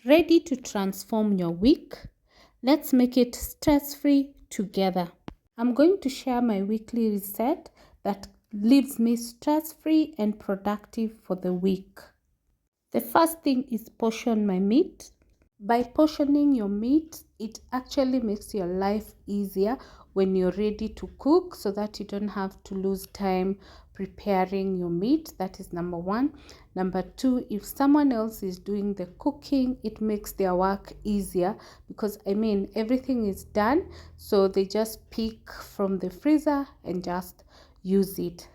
Ready to transform your week? Let's make it stress-free together. I'm going to share my weekly reset that leaves me stress-free and productive for the week. The first thing is portion my meat. By portioning your meat, it actually makes your life easier when you're ready to cook so that you don't have to lose time preparing your meat. That is number one. Number two, if someone else is doing the cooking, it makes their work easier because everything is done. So they just pick from the freezer and just use it.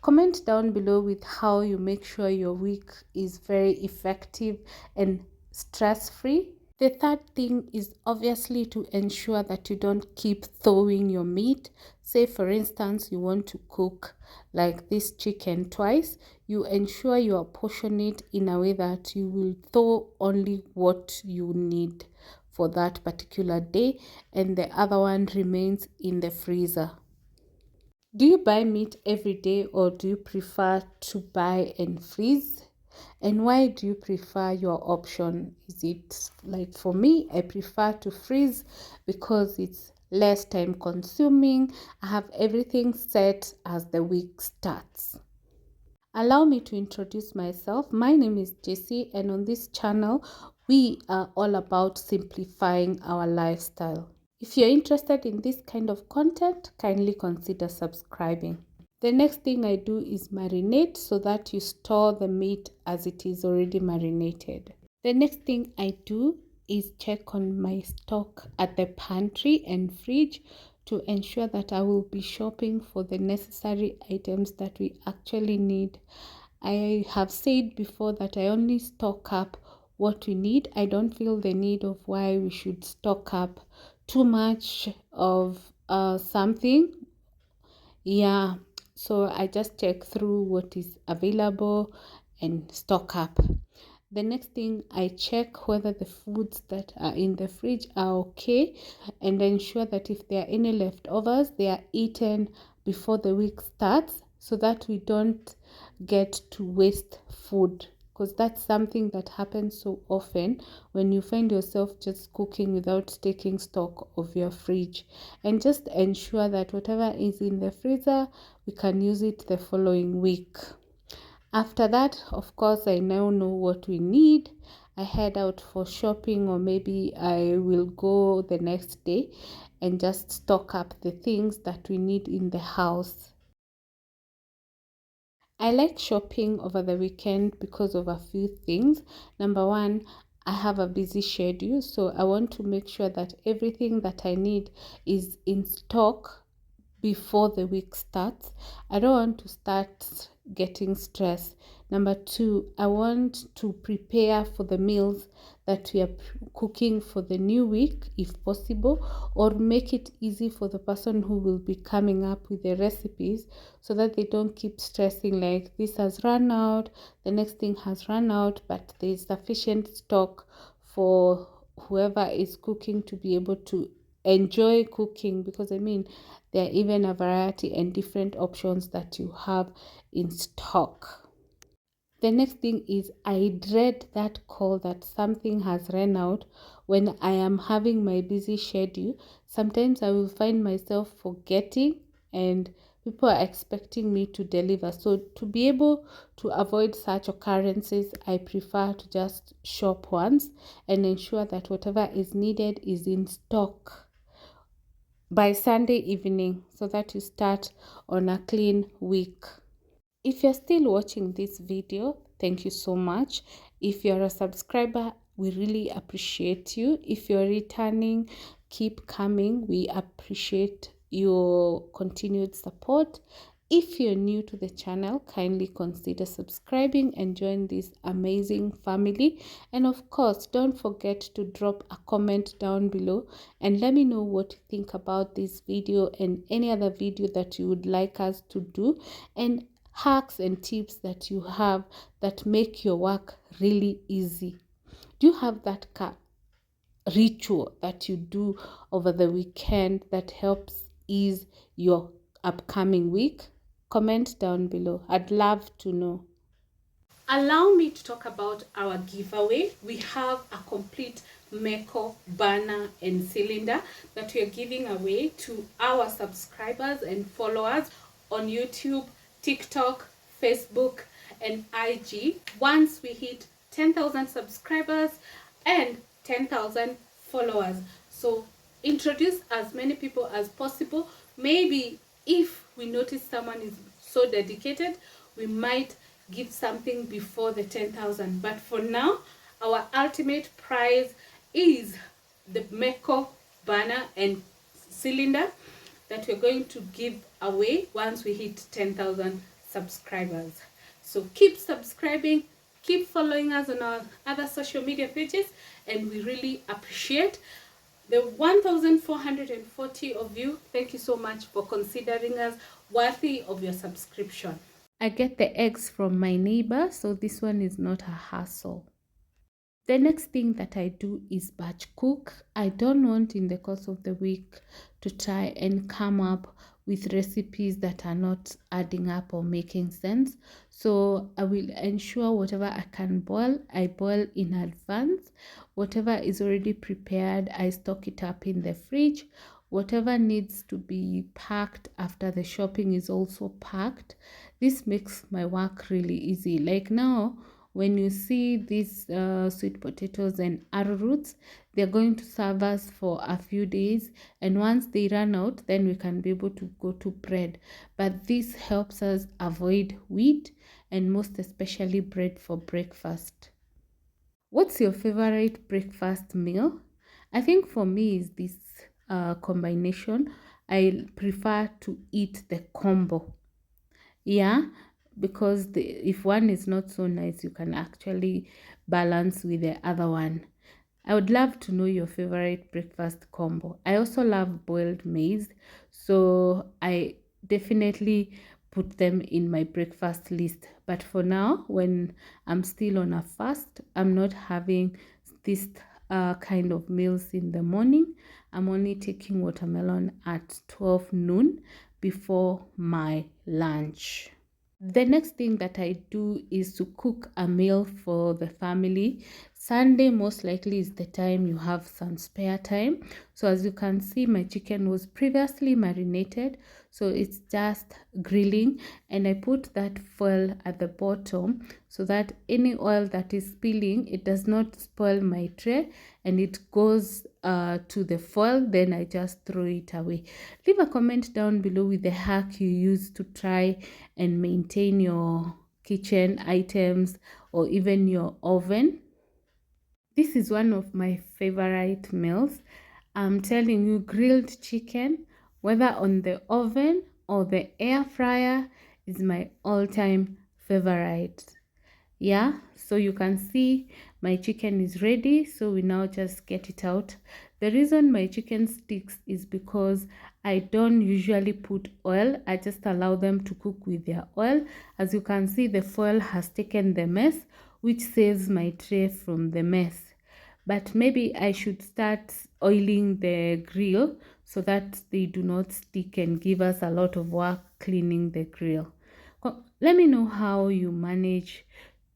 Comment down below with how you make sure your week is very effective and stress-free. The third thing is obviously to ensure that you don't keep thawing your meat. Say for instance, you want to cook like this chicken twice. You ensure you portion it in a way that you will thaw only what you need for that particular day and the other one remains in the freezer. Do you buy meat every day or do you prefer to buy and freeze? And why do you prefer your option? Is it like for me, I prefer to freeze because it's less time consuming. I have everything set as the week starts. Allow me to introduce myself. My name is Jessie and on this channel, we are all about simplifying our lifestyle. If you're interested in this kind of content, kindly consider subscribing. The next thing I do is marinate so that you store the meat as it is already marinated. The next thing I do is check on my stock at the pantry and fridge to ensure that I will be shopping for the necessary items that we actually need. I have said before that I only stock up what we need. I don't feel the need of why we should stock up too much of something. Yeah, so I just check through what is available and stock up. The next thing, I check whether the foods that are in the fridge are okay and ensure that if there are any leftovers, they are eaten before the week starts so that we don't get to waste food, because that's something that happens so often when you find yourself just cooking without taking stock of your fridge. And just ensure that whatever is in the freezer, we can use it the following week. After that, of course, I now know what we need. I head out for shopping or maybe I will go the next day and just stock up the things that we need in the house. I like shopping over the weekend because of a few things. Number one, I have a busy schedule, so I want to make sure that everything that I need is in stock before the week starts. I don't want to start getting stressed. Number two, I want to prepare for the meals that we are cooking for the new week if possible, or make it easy for the person who will be coming up with the recipes so that they don't keep stressing like this has run out, the next thing has run out, but there is sufficient stock for whoever is cooking to be able to enjoy cooking, because there are even a variety and different options that you have in stock. The next thing is I dread that call that something has run out when I am having my busy schedule. Sometimes I will find myself forgetting and people are expecting me to deliver. So to be able to avoid such occurrences, I prefer to just shop once and ensure that whatever is needed is in stock by Sunday evening so that you start on a clean week. If you're still watching this video, thank you so much. If you're a subscriber, we really appreciate you. If you're returning, keep coming. We appreciate your continued support. If you're new to the channel, kindly consider subscribing and join this amazing family. And of course, don't forget to drop a comment down below and let me know what you think about this video and any other video that you would like us to do, and hacks and tips that you have that make your work really easy. Do you have that ritual that you do over the weekend that helps ease your upcoming week? Comment down below. I'd love to know. allow me to talk about our giveaway. We have a complete Meko burner and cylinder that we are giving away to our subscribers and followers on YouTube, TikTok, Facebook, and IG once we hit 10,000 subscribers and 10,000 followers. So introduce as many people as possible. Maybe if we notice someone is so dedicated, we might give something before the 10,000. But for now, our ultimate prize is the Meko burner and cylinder that we're going to give away once we hit 10,000 subscribers. So keep subscribing, keep following us on our other social media pages, and we really appreciate the 1,440 of you. Thank you so much for considering us worthy of your subscription. I get the eggs from my neighbor, so this one is not a hassle. The next thing that I do is batch cook. I don't want in the course of the week to try and come up with recipes that are not adding up or making sense. So I will ensure whatever I can boil, I boil in advance. Whatever is already prepared, I stock it up in the fridge. Whatever needs to be packed after the shopping is also packed. This makes my work really easy. Like now, when you see these sweet potatoes and arrowroots, they're going to serve us for a few days, and once they run out, then we can be able to go to bread. But this helps us avoid wheat, and most especially bread for breakfast. What's your favorite breakfast meal? I think for me is this combination. I prefer to eat the combo. Yeah, because if one is not so nice, you can actually balance with the other one. I would love to know your favorite breakfast combo. I also love boiled maize, so I definitely put them in my breakfast list. But for now, when I'm still on a fast, I'm not having this kind of meals in the morning. I'm only taking watermelon at 12 noon before my lunch. The next thing that I do is to cook a meal for the family. Sunday most likely is the time you have some spare time. So as you can see, my chicken was previously marinated, so it's just grilling, and I put that foil at the bottom so that any oil that is spilling, it does not spoil my tray and it goes to the foil. Then I just throw it away. Leave a comment down below with the hack you use to try and maintain your kitchen items or even your oven. This is one of my favorite meals. I'm telling you, grilled chicken, whether on the oven or the air fryer, is my all-time favorite. Yeah, so you can see my chicken is ready, so we now just get it out. The reason my chicken sticks is because I don't usually put oil. I just allow them to cook with their oil. As you can see, the foil has taken the mess, which saves my tray from the mess. But maybe I should start oiling the grill so that they do not stick and give us a lot of work cleaning the grill. Let me know how you manage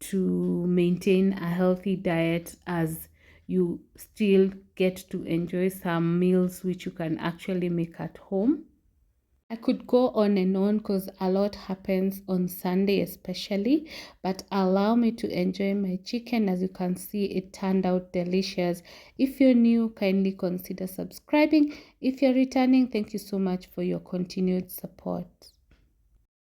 to maintain a healthy diet as you still get to enjoy some meals which you can actually make at home. I could go on and on because a lot happens on Sunday especially, but allow me to enjoy my chicken. As you can see, it turned out delicious. If you're new, kindly consider subscribing. If you're returning, thank you so much for your continued support.